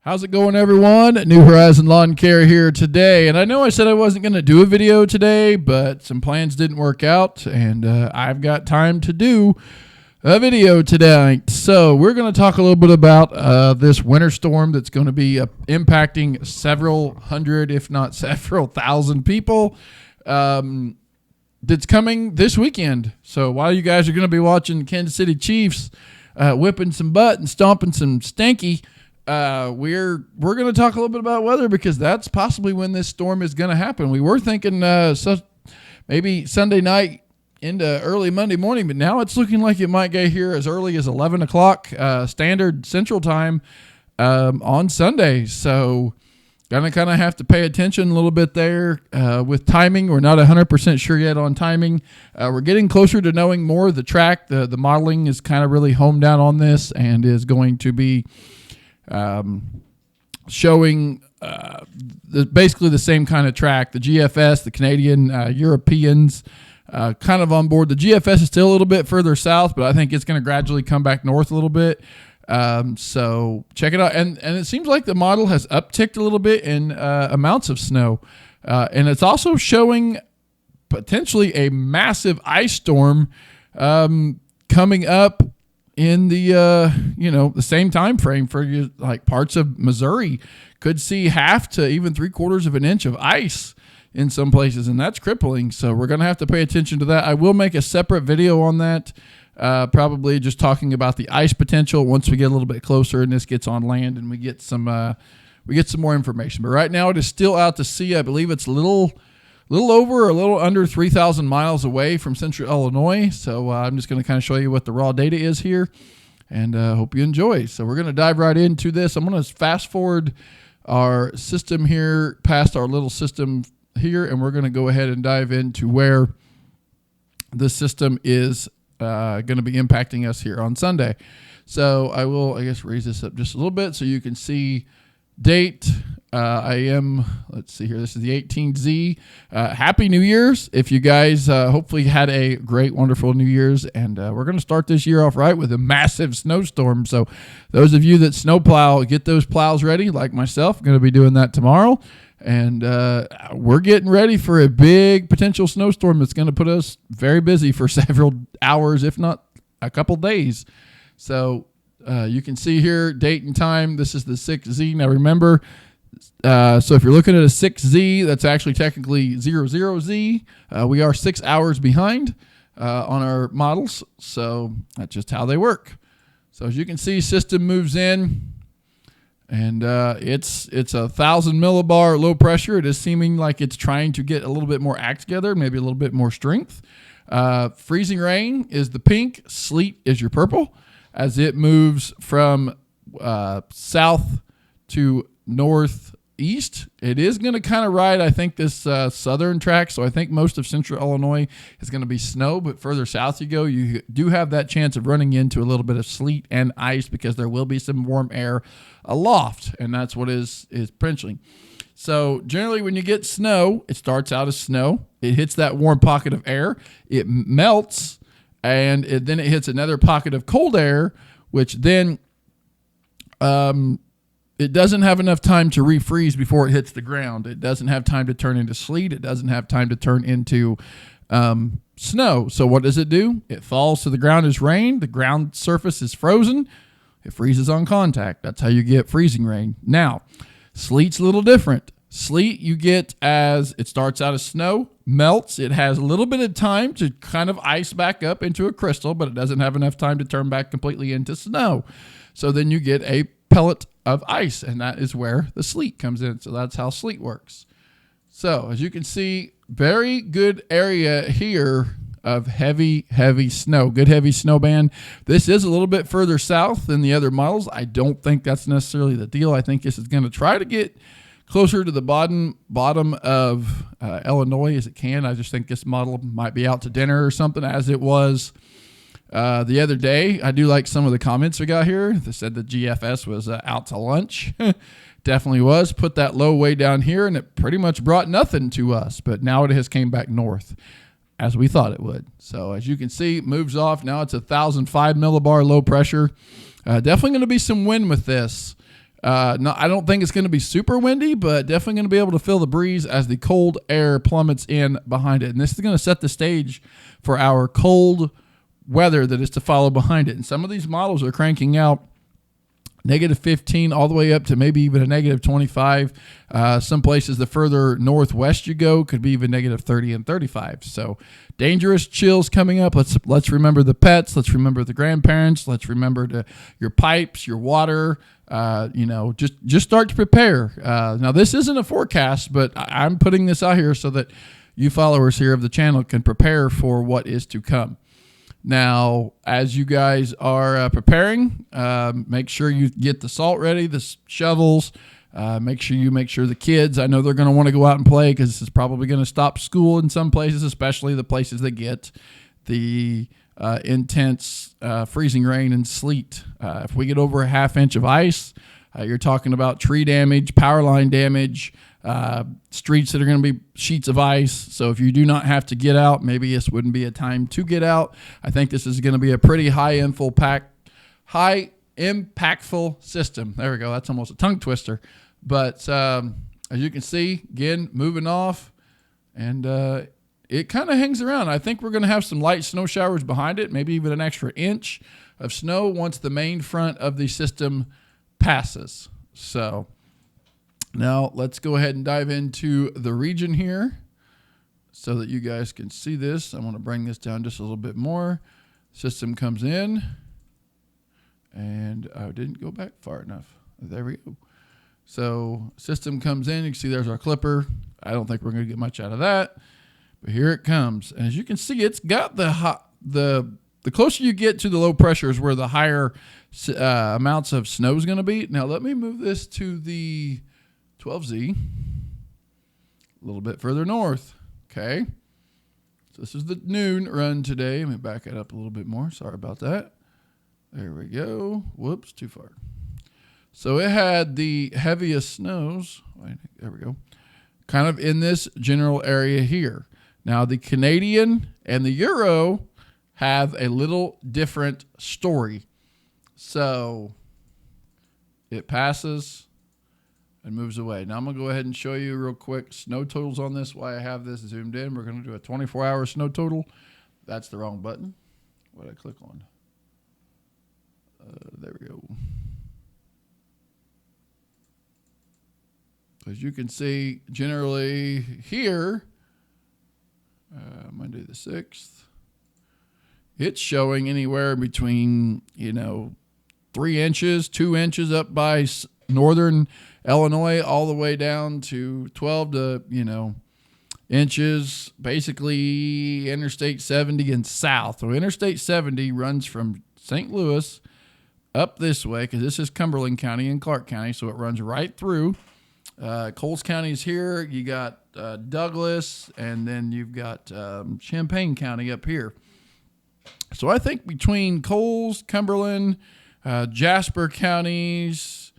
How's it going, everyone? New Horizon Lawn Care here today. And I know I said I wasn't going to do a video today, but some plans didn't work out, and I've got time to do a video tonight. So we're going to talk a little bit about this winter storm that's going to be impacting several hundred, if not several thousand people that's coming this weekend. So while you guys are going to be watching Kansas City Chiefs whipping some butt and stomping some stanky, we're going to talk a little bit about weather, because that's possibly when this storm is going to happen. We were thinking maybe Sunday night into early Monday morning, but now it's looking like it might get here as early as 11 o'clock standard Central Time on Sunday. So going to kind of have to pay attention a little bit there with timing. We're not 100% sure yet on timing. We're getting closer to knowing more of the track. The modeling is kind of really honed down on this and is going to be showing basically the same kind of track. The GFS, the Canadian, Europeans kind of on board. The GFS is still a little bit further south, but I think it's going to gradually come back north a little bit. So check it out. And it seems like the model has upticked a little bit in amounts of snow. And it's also showing potentially a massive ice storm coming up in the the same time frame for like parts of Missouri. Could see half to even 3/4 of an inch of ice in some places, and that's crippling. So we're going to have to pay attention to that. I will make a separate video on that, probably just talking about the ice potential once we get a little bit closer and this gets on land and we get some more information. But right now it is still out to sea. I believe it's a little over or a little under 3,000 miles away from central Illinois. So I'm just going to kind of show you what the raw data is here, and hope you enjoy. So we're going to dive right into this. I'm going to fast forward our system here past our little system here, and we're going to go ahead and dive into where the system is going to be impacting us here on Sunday. So I will, raise this up just a little bit so you can see date. Let's see here. This is the 18Z. Happy New Year's. If you guys hopefully had a great, wonderful New Year's. And we're going to start this year off right with a massive snowstorm. So those of you that snowplow, get those plows ready, like myself. I'm going to be doing that tomorrow. And we're getting ready for a big potential snowstorm that's going to put us very busy for several hours, if not a couple days. So you can see here, date and time. This is the 6Z. Now remember, so if you're looking at a 6Z, that's actually technically 00Z. We are 6 hours behind on our models, so that's just how they work. So as you can see, system moves in, and it's 1,000 millibar low pressure. It is seeming like it's trying to get a little bit more act together, maybe a little bit more strength. Freezing rain is the pink, sleet is your purple. As it moves from south to northeast, it is going to kind of ride, I think, this southern track. So I think most of central Illinois is going to be snow, but further south you go, you do have that chance of running into a little bit of sleet and ice, because there will be some warm air aloft, and that's what is potentially. So generally when you get snow, it starts out as snow. It hits that warm pocket of air. It melts, and then it hits another pocket of cold air, which then it doesn't have enough time to refreeze before it hits the ground. It doesn't have time to turn into sleet. It doesn't have time to turn into snow. So what does it do? It falls to the ground as rain. The ground surface is frozen. It freezes on contact. That's how you get freezing rain. Now, sleet's a little different. Sleet you get as it starts out as snow, melts. It has a little bit of time to kind of ice back up into a crystal, but it doesn't have enough time to turn back completely into snow. So then you get a pellet of ice, and that is where the sleet comes in. So that's how sleet works. So as you can see, very good area here of heavy snow. Good heavy snow band. This is a little bit further south than the other models. I don't think that's necessarily the deal. I think this is going to try to get closer to the bottom of Illinois as it can. I just think this model might be out to dinner or something, as it was the other day. I do like some of the comments we got here. They said the GFS was out to lunch. Definitely was. Put that low way down here, and it pretty much brought nothing to us. But now it has came back north, as we thought it would. So as you can see, it moves off. Now it's 1,005 millibar low pressure. Definitely going to be some wind with this. No, I don't think it's going to be super windy, but definitely going to be able to feel the breeze as the cold air plummets in behind it. And this is going to set the stage for our cold weather that is to follow behind it. And some of these models are cranking out -15 all the way up to maybe even a -25. Some places, the further northwest you go, could be even -30 and 35. So dangerous chills coming up. Let's remember the pets. Let's remember the grandparents. Let's remember your pipes, your water. Just start to prepare. Now, this isn't a forecast, but I'm putting this out here so that you followers here of the channel can prepare for what is to come. Now, as you guys are preparing, make sure you get the salt ready, the shovels. Make sure the kids, I know they're going to want to go out and play because this is probably going to stop school in some places, especially the places that get the intense freezing rain and sleet. If we get over a ½ inch of ice, you're talking about tree damage, power line damage, streets that are going to be sheets of ice. So if you do not have to get out, maybe this wouldn't be a time to get out. I think this is going to be a pretty high impactful system. There we go. That's almost a tongue twister. But as you can see, again, moving off, and it kind of hangs around. I think we're going to have some light snow showers behind it, maybe even an extra inch of snow once the main front of the system passes. So now let's go ahead and dive into the region here so that you guys can see this. I want to bring this down just a little bit more. System comes in, and I didn't go back far enough. There we go. So system comes in. You can see there's our clipper. I don't think we're going to get much out of that, but here it comes. And as you can see, it's got the closer you get to the low pressure is where the higher amounts of snow is going to be. Now let me move this to the 12Z, a little bit further north. Okay. So this is the noon run today. Let me back it up a little bit more. Sorry about that. There we go. Whoops, too far. So it had the heaviest snows. There we go. Kind of in this general area here. Now the Canadian and the Euro have a little different story. So it passes and moves away. Now I'm going to go ahead and show you real quick snow totals on this, why I have this zoomed in. We're going to do a 24-hour snow total. That's the wrong button. What did I click on? There we go. As you can see, generally here, Monday the 6th, it's showing anywhere between, 3 inches, 2 inches up by northern Illinois, all the way down to 12 to, inches, basically Interstate 70 and south. So Interstate 70 runs from St. Louis up this way, because this is Cumberland County and Clark County, so it runs right through. Coles County is here. You got Douglas, and then you've got Champaign County up here. So I think between Coles, Cumberland, Jasper counties,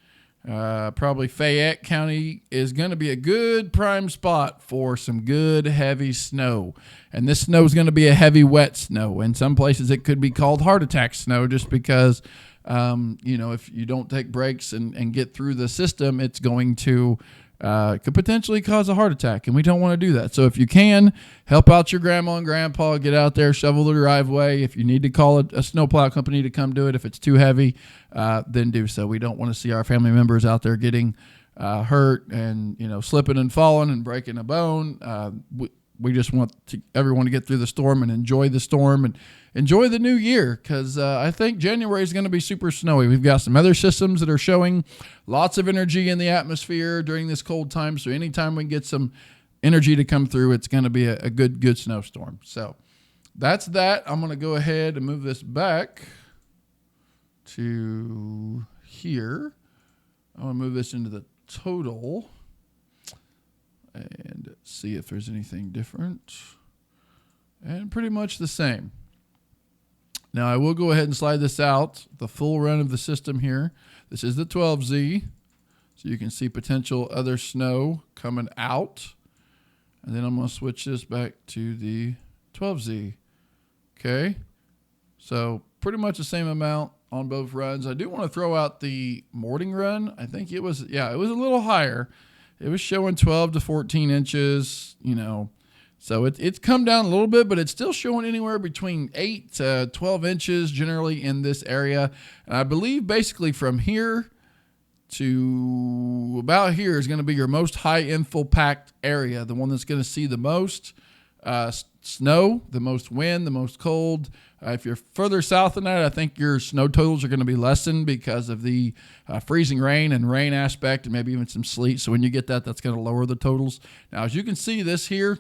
probably Fayette County is going to be a good prime spot for some good heavy snow. And this snow is going to be a heavy, wet snow. In some places it could be called heart attack snow, just because if you don't take breaks and get through the system, it's going to could potentially cause a heart attack, and we don't want to do that. So if you can, help out your grandma and grandpa, get out there, shovel the driveway. If you need to call a snowplow company to come do it, if it's too heavy, then do so. We don't want to see our family members out there getting hurt and slipping and falling and breaking a bone. We just want everyone to get through the storm and enjoy the storm and enjoy the new year, because I think January is going to be super snowy. We've got some other systems that are showing lots of energy in the atmosphere during this cold time. So anytime we get some energy to come through, it's going to be a good snowstorm. So that's that. I'm going to go ahead and move this back to here. I'm going to move this into the total and see if there's anything different. And pretty much the same. Now I will go ahead and slide this out, the full run of the system here. This is the 12Z, so you can see potential other snow coming out. And then I'm going to switch this back to the 12Z. Okay, so pretty much the same amount on both runs. I do want to throw out the morning run. I think it was, it was a little higher. It was showing 12 to 14 inches, So it's come down a little bit, but it's still showing anywhere between 8 to 12 inches generally in this area. And I believe basically from here to about here is going to be your most high infil packed area, the one that's going to see the most snow, the most wind, the most cold. If you're further south than that, I think your snow totals are going to be lessened because of the freezing rain and rain aspect and maybe even some sleet. So when you get that, that's going to lower the totals. Now, as you can see, this here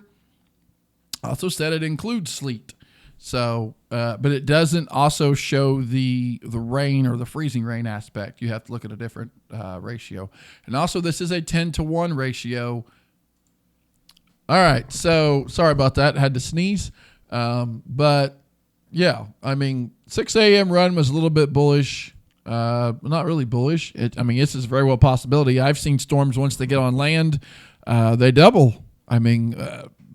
also said it includes sleet. So, but it doesn't also show the rain or the freezing rain aspect. You have to look at a different ratio. And also, this is a 10-to-1 ratio. All right, so sorry about that. I had to sneeze. But, yeah, 6 a.m. run was a little bit bullish. Not really bullish. This is very well a possibility. I've seen storms once they get on land, they double.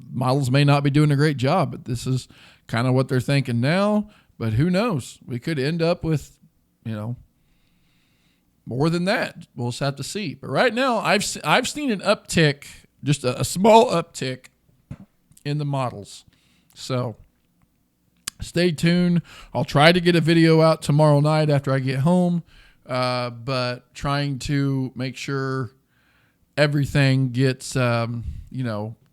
Models may not be doing a great job, but this is kind of what they're thinking now. But who knows? We could end up with, more than that. We'll just have to see. But right now, I've seen an uptick, just a small uptick in the models. So stay tuned. I'll try to get a video out tomorrow night after I get home, but trying to make sure everything gets,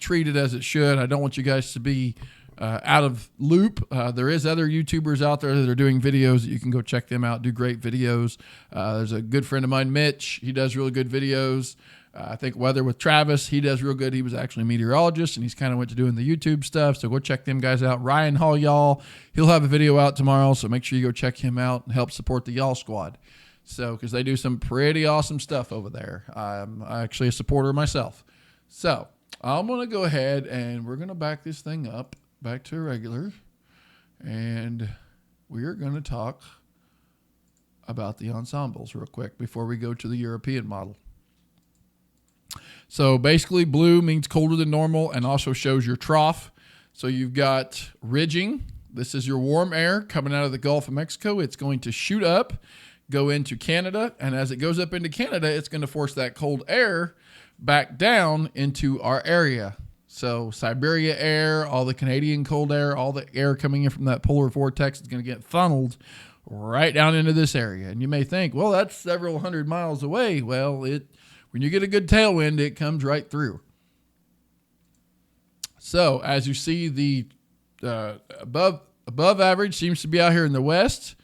treated as it should. I don't want you guys to be out of loop. There is other YouTubers out there that are doing videos that you can go check them out, do great videos. There's a good friend of mine, Mitch. He does really good videos. I think Weather with Travis, he does real good. He was actually a meteorologist, and he's kind of went to doing the YouTube stuff, so go check them guys out. Ryan Hall, y'all, he'll have a video out tomorrow, so make sure you go check him out and help support the Y'all Squad. So, because they do some pretty awesome stuff over there. I'm actually a supporter myself. So, I'm going to go ahead and we're going to back this thing up back to regular, and we're going to talk about the ensembles real quick before we go to the European model. So basically blue means colder than normal and also shows your trough. So you've got ridging. This is your warm air coming out of the Gulf of Mexico. It's going to shoot up, go into Canada, and as it goes up into Canada, it's going to force that cold air back down into our area. So Siberia air, all the Canadian cold air, all the air coming in from that polar vortex is going to get funneled right down into this area. And you may think, well, that's several hundred miles away. Well, when you get a good tailwind, it comes right through. So as you see, the above average seems to be out here in the west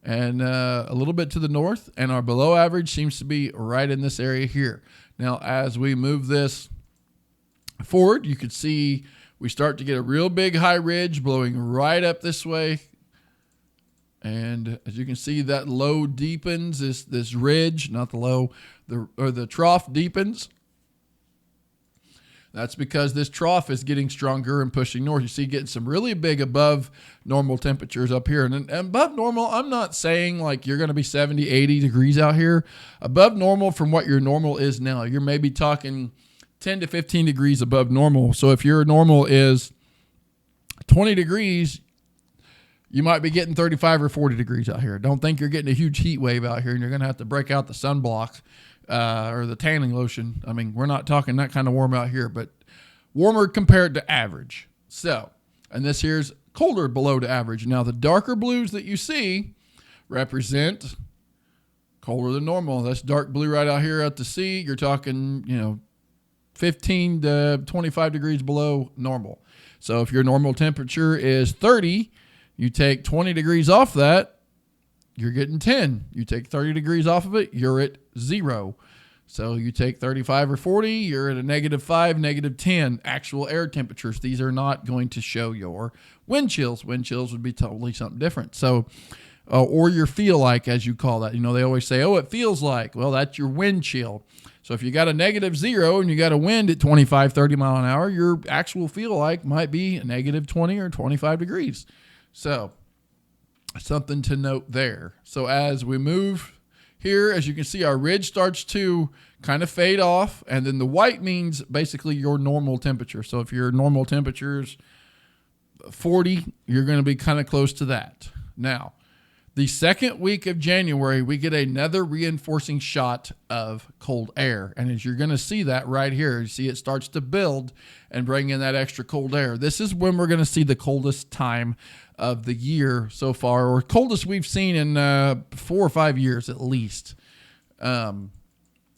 and a little bit to the north, and our below average seems to be right in this area here. Now, as we move this forward, you can see we start to get a real big high ridge blowing right up this way. And as you can see, that low deepens, this ridge, not the low, the trough deepens. That's because this trough is getting stronger and pushing north. You see getting some really big above normal temperatures up here. And above normal, I'm not saying like you're going to be 70, 80 degrees out here. Above normal from what your normal is now. You're maybe talking 10 to 15 degrees above normal. So if your normal is 20 degrees, you might be getting 35 or 40 degrees out here. Don't think you're getting a huge heat wave out here and you're going to have to break out the sunblock or the tanning lotion. We're not talking that kind of warm out here, but warmer compared to average. So, and this here's colder below to average. Now, the darker blues that you see represent colder than normal. That's dark blue right out here at the sea. You're talking, 15 to 25 degrees below normal. So if your normal temperature is 30, you take 20 degrees off that, you're getting 10. You take 30 degrees off of it, you're at 0. So you take 35 or 40, you're at a -5, -10 actual air temperatures. These are not going to show your wind chills. Wind chills would be totally something different. So, or your feel like, as you call that. They always say, oh, it feels like. Well, that's your wind chill. So if you got a -0 and you got a wind at 25, 30 mile an hour, your actual feel like might be a -20 or 25 degrees. So something to note there. So as we move here, as you can see, our ridge starts to kind of fade off, and then the white means basically your normal temperature. So if your normal temperature is 40, you're going to be kind of close to that. Now, The second week of January, we get another reinforcing shot of cold air. And as you're going to see that right here, you see it starts to build and bring in that extra cold air. This is when we're going to see the coldest time of the year so far, or coldest we've seen in 4 or 5 years at least. As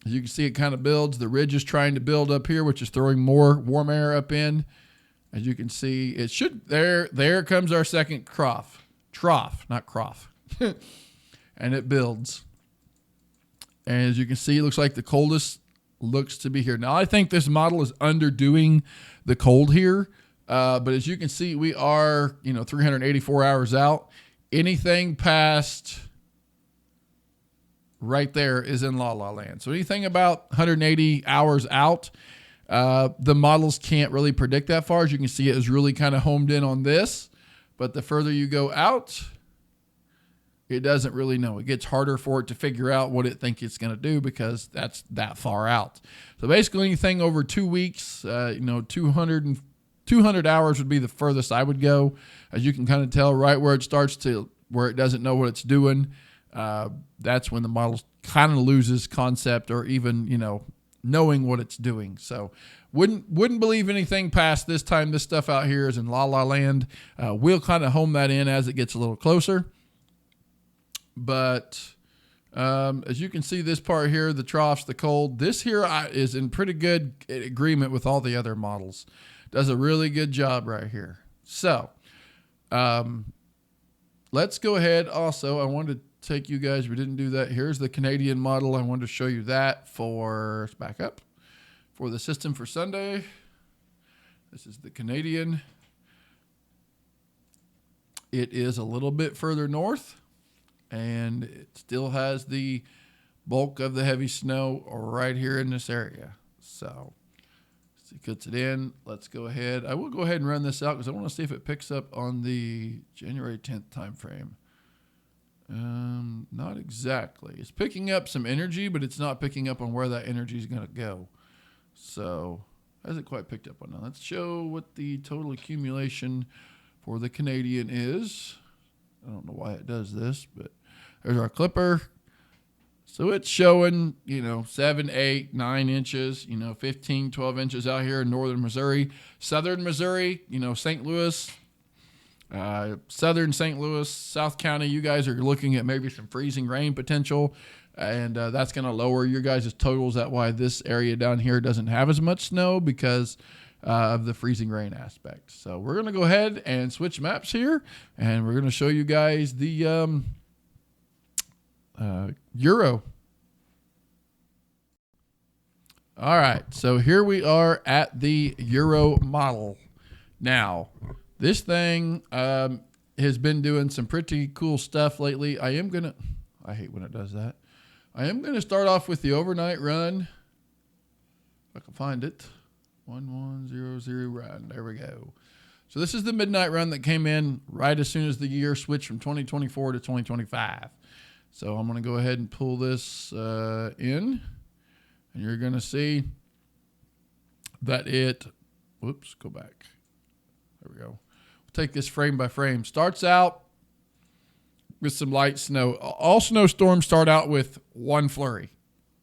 you can see, it kind of builds. The ridge is trying to build up here, which is throwing more warm air up in. As you can see, it should, there comes our second trough, not croff. And it builds. And as you can see, it looks like the coldest looks to be here. Now, I think this model is underdoing the cold here. But as you can see, we are, 384 hours out. Anything past right there is in La La Land. So anything about 180 hours out, the models can't really predict that far. As you can see, it is really kind of homed in on this. But the further you go out, it doesn't really know. It gets harder for it to figure out what it thinks it's going to do because that's that far out. So basically anything over 2 weeks, 200 hours would be the furthest I would go. As you can kind of tell right where it starts to where it doesn't know what it's doing. That's when the model kind of loses concept or even, knowing what it's doing. So wouldn't believe anything past this time. This stuff out here is in La La Land. We'll kind of home that in as it gets a little closer. But as you can see, this part here, the troughs, the cold, this here is in pretty good agreement with all the other models. Does a really good job right here. So let's go ahead. Also, I wanted to take you guys, we didn't do that. Here's the Canadian model. I wanted to show you that let's back up, for the system for Sunday. This is the Canadian. It is a little bit further north, and it still has the bulk of the heavy snow right here in this area. So he puts it in. Let's go ahead. I will go ahead and run this out because I want to see if it picks up on the January 10th time frame. Not exactly. It's picking up some energy, but it's not picking up on where that energy is going to go. So hasn't quite picked up on that. Let's show what the total accumulation for the Canadian is. I don't know why it does this, but there's our clipper. So it's showing, 7, 8, 9 inches, 15, 12 inches out here in northern Missouri. Southern Missouri, St. Louis, southern St. Louis, South County, you guys are looking at maybe some freezing rain potential. And that's going to lower your guys' totals. That's why this area down here doesn't have as much snow because of the freezing rain aspect. So we're going to go ahead and switch maps here. And we're going to show you guys the Euro. All right, so here we are at the Euro model. Now, this thing has been doing some pretty cool stuff lately. I hate when it does that. I am going to start off with the overnight run. If I can find it. 1100 run. There we go. So this is the midnight run that came in right as soon as the year switched from 2024 to 2025. So I'm going to go ahead and pull this in. And you're going to see that whoops, go back. There we go. We'll take this frame by frame. Starts out with some light snow. All snowstorms start out with one flurry.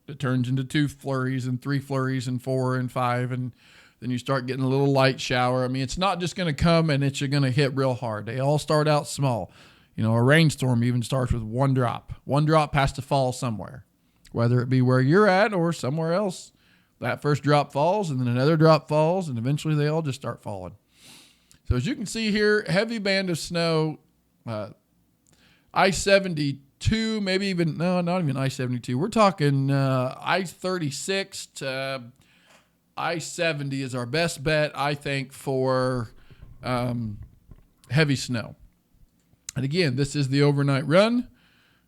It turns into 2 flurries and 3 flurries and 4 and 5. And then you start getting a little light shower. I mean, it's not just going to come and it's going to hit real hard. They all start out small. A rainstorm even starts with 1 drop. 1 drop has to fall somewhere, whether it be where you're at or somewhere else. That first drop falls and then another drop falls and eventually they all just start falling. So as you can see here, heavy band of snow, I-72, maybe even, no, not even I-72. We're talking I-36 to I-70 is our best bet, I think, for heavy snow. And again, this is the overnight run,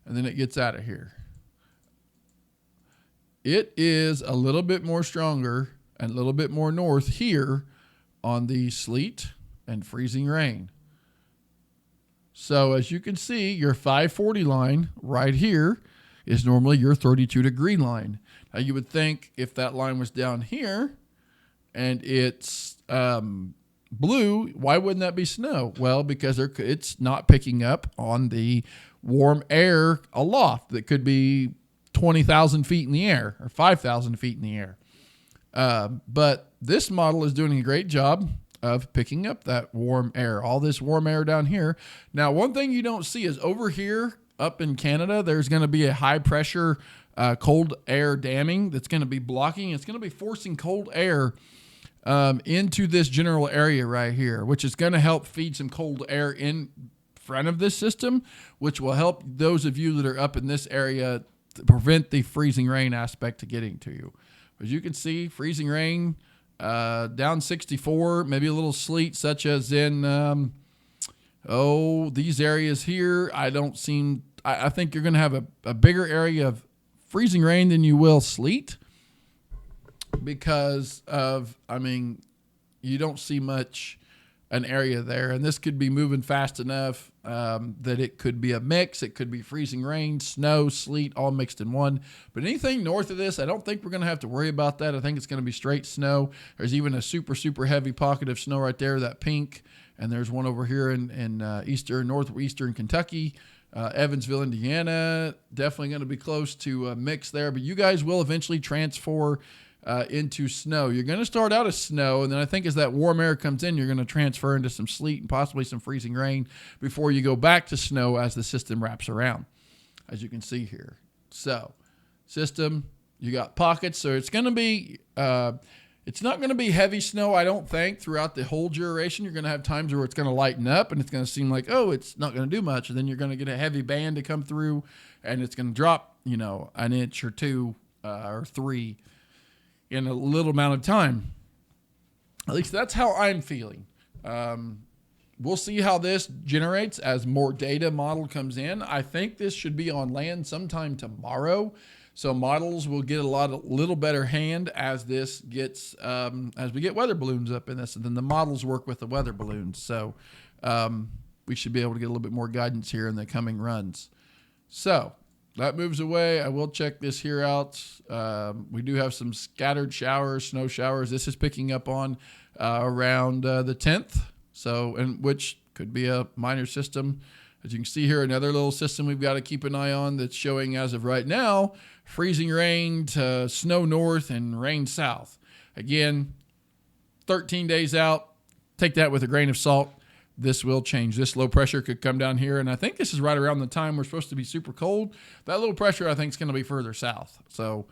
and then it gets out of here. It is a little bit more stronger and a little bit more north here on the sleet and freezing rain. So as you can see, your 540 line right here is normally your 32-degree line. Now you would think if that line was down here and it's blue, why wouldn't that be snow? Well, because it's not picking up on the warm air aloft that could be 20,000 feet in the air or 5,000 feet in the air. But this model is doing a great job of picking up that warm air, all this warm air down here. Now, one thing you don't see is over here up in Canada, there's going to be a high pressure cold air damming that's going to be blocking. It's going to be forcing cold air into this general area right here, which is going to help feed some cold air in front of this system, which will help those of you that are up in this area to prevent the freezing rain aspect of getting to you. As you can see, freezing rain, down 64, maybe a little sleet, such as in, these areas here. I think you're going to have a bigger area of freezing rain than you will sleet because of, you don't see much an area there. And this could be moving fast enough that it could be a mix. It could be freezing rain, snow, sleet, all mixed in one. But anything north of this, I don't think we're going to have to worry about that. I think it's going to be straight snow. There's even a super, super heavy pocket of snow right there, that pink. And there's one over here in northwestern Kentucky. Evansville, Indiana, definitely going to be close to a mix there. But you guys will eventually transfer into snow. You're going to start out as snow, and then I think as that warm air comes in, you're going to transfer into some sleet and possibly some freezing rain before you go back to snow as the system wraps around, as you can see here. So, system, you got pockets, so it's going to be, it's not going to be heavy snow, I don't think, throughout the whole duration. You're going to have times where it's going to lighten up, and it's going to seem like, it's not going to do much, and then you're going to get a heavy band to come through, and it's going to drop, an inch or two or three in a little amount of time. At least that's how I'm feeling. We'll see how this generates as more data model comes in. I think this should be on land sometime tomorrow. So models will get little better hand as this gets, as we get weather balloons up in this, and then the models work with the weather balloons. So we should be able to get a little bit more guidance here in the coming runs. So that moves away. I will check this here out. We do have some scattered showers, snow showers. This is picking up on around the 10th, which could be a minor system. As you can see here, another little system we've got to keep an eye on that's showing as of right now, freezing rain to snow north and rain south. Again, 13 days out. Take that with a grain of salt. This will change. This low pressure could come down here, and I think this is right around the time we're supposed to be super cold. That low pressure, I think, is going to be further south. So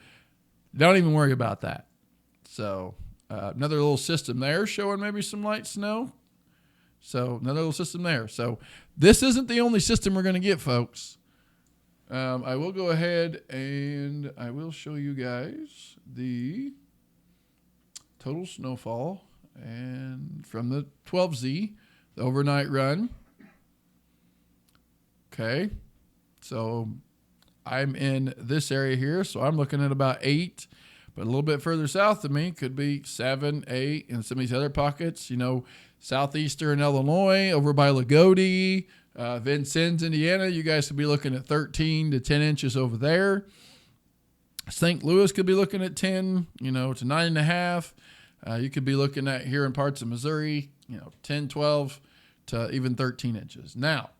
don't even worry about that. So another little system there showing maybe some light snow. So another little system there. So this isn't the only system we're going to get, folks. I will go ahead and I will show you guys the total snowfall and from the 12Z. The overnight run. Okay. So I'm in this area here. So I'm looking at about 8, but a little bit further south of me could be 7, 8, and some of these other pockets, southeastern Illinois, over by Lagodi, Vincennes, Indiana. You guys could be looking at 13 to 10 inches over there. St. Louis could be looking at 10, to 9.5. You could be looking at here in parts of Missouri, 10, 12 to even 13 inches. Now,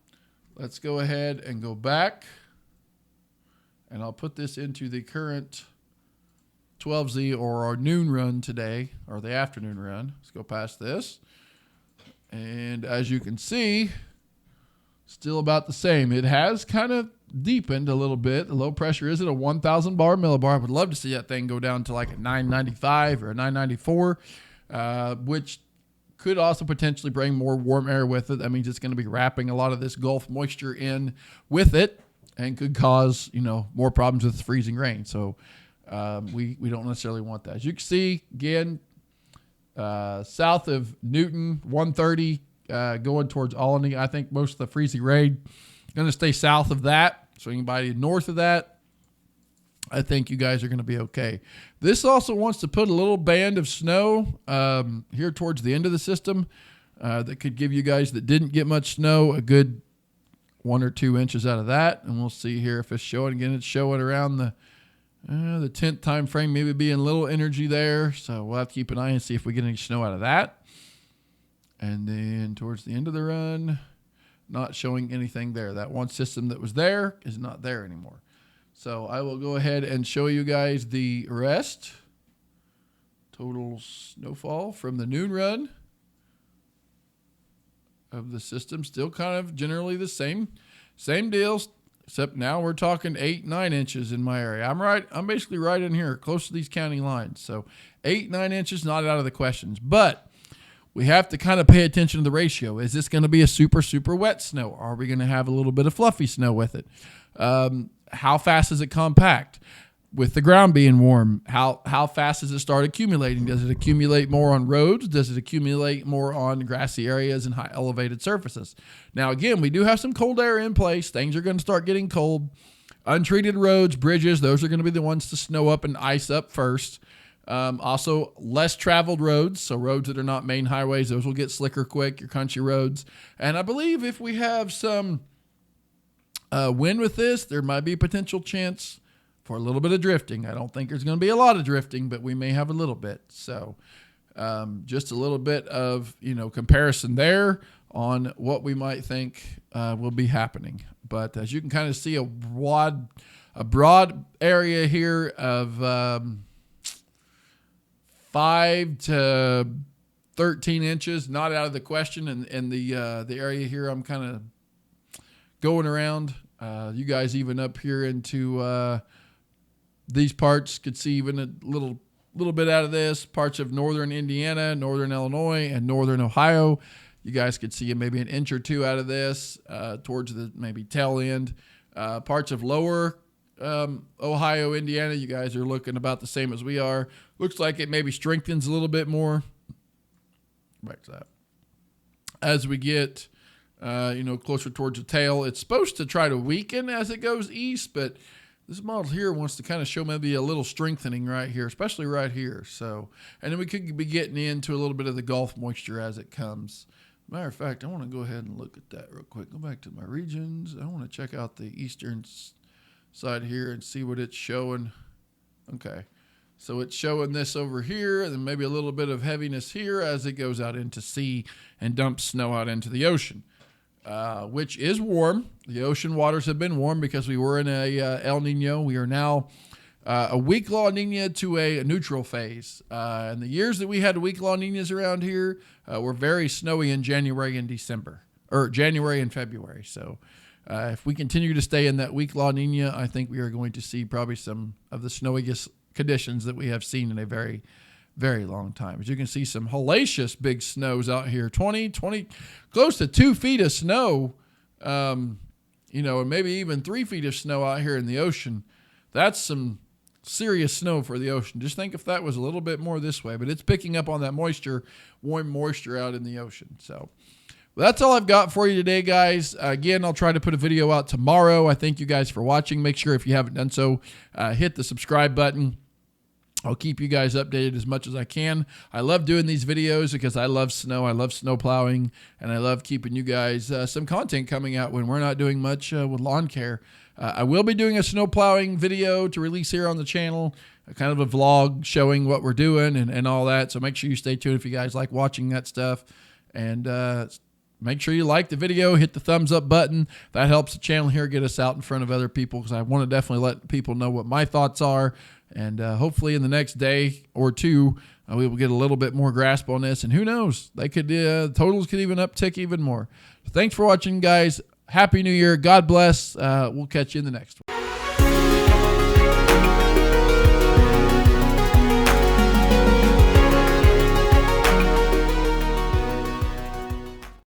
let's go ahead and go back, and I'll put this into the current 12Z or our noon run today, or the afternoon run. Let's go past this. And as you can see, still about the same. It has kind of deepened a little bit. The low pressure is at a 1,000 bar millibar. I would love to see that thing go down to like a 995 or a 994, which could also potentially bring more warm air with it. That means it's going to be wrapping a lot of this Gulf moisture in with it and could cause, more problems with freezing rain. So we don't necessarily want that. As you can see, again, south of Newton, 130, going towards Albany. I think most of the freezing rain is going to stay south of that. So anybody north of that, I think you guys are going to be okay. This also wants to put a little band of snow here towards the end of the system that could give you guys that didn't get much snow a good 1 or 2 inches out of that. And we'll see here if it's showing. Again, it's showing around the 10th time frame, maybe being a little energy there. So we'll have to keep an eye and see if we get any snow out of that. And then towards the end of the run, not showing anything there. That one system that was there is not there anymore. So I will go ahead and show you guys the rest. Total snowfall from the noon run of the system. Still kind of generally the same deals, except now we're talking 8-9 inches in my area. I'm basically right in here, close to these county lines. So 8-9 inches, not out of the questions. But we have to kind of pay attention to the ratio. Is this going to be a super, super wet snow? Are we going to have a little bit of fluffy snow with it? How fast does it compact? With the ground being warm, how fast does it start accumulating? Does it accumulate more on roads? Does it accumulate more on grassy areas and high elevated surfaces? Now, again, we do have some cold air in place. Things are going to start getting cold. Untreated roads, bridges, those are going to be the ones to snow up and ice up first. Also, less traveled roads, so roads that are not main highways, those will get slicker quick, your country roads. And I believe if we have some wind with this, there might be a potential chance for a little bit of drifting. I don't think there's going to be a lot of drifting, but we may have a little bit. So just a little bit of, comparison there on what we might think will be happening. But as you can kind of see, a broad area here of 5 to 13 inches, not out of the question. And the area here I'm kind of going around. You guys even up here into these parts could see even a little bit out of this. Parts of northern Indiana, northern Illinois, and northern Ohio. You guys could see maybe an inch or two out of this towards the maybe tail end. Parts of lower Ohio, Indiana, you guys are looking about the same as we are. Looks like it maybe strengthens a little bit more. Back to that. As we get, closer towards the tail, it's supposed to try to weaken as it goes east, but this model here wants to kind of show maybe a little strengthening right here, especially right here. So, and then we could be getting into a little bit of the Gulf moisture as it comes. Matter of fact, I want to go ahead and look at that real quick. Go back to my regions. I want to check out the eastern side here and see what it's showing. Okay. So it's showing this over here, and then maybe a little bit of heaviness here as it goes out into sea and dumps snow out into the ocean, which is warm. The ocean waters have been warm because we were in a El Nino. We are now a weak La Nina to a neutral phase. And the years that we had weak La Ninas around here were very snowy in January and December, or January and February. So if we continue to stay in that weak La Nina, I think we are going to see probably some of the snowiest conditions that we have seen in a very, very long time. As you can see, some hellacious big snows out here, 20, close to 2 feet of snow, and maybe even 3 feet of snow out here in the ocean. That's some serious snow for the ocean. Just think if that was a little bit more this way, but it's picking up on that moisture, warm moisture out in the ocean. So that's all I've got for you today, guys. Again, I'll try to put a video out tomorrow. I thank you guys for watching. Make sure if you haven't done so, hit the subscribe button. I'll keep you guys updated as much as I can. I love doing these videos because I love snow. I love snow plowing, and I love keeping you guys some content coming out when we're not doing much with lawn care. I will be doing a snow plowing video to release here on the channel, kind of a vlog showing what we're doing and all that. So make sure you stay tuned if you guys like watching that stuff. And make sure you like the video, hit the thumbs up button. That helps the channel here get us out in front of other people, because I want to definitely let people know what my thoughts are. And hopefully in the next day or two, we will get a little bit more grasp on this. And who knows, they could totals could even uptick even more. So thanks for watching, guys. Happy New Year. God bless. We'll catch you in the next one.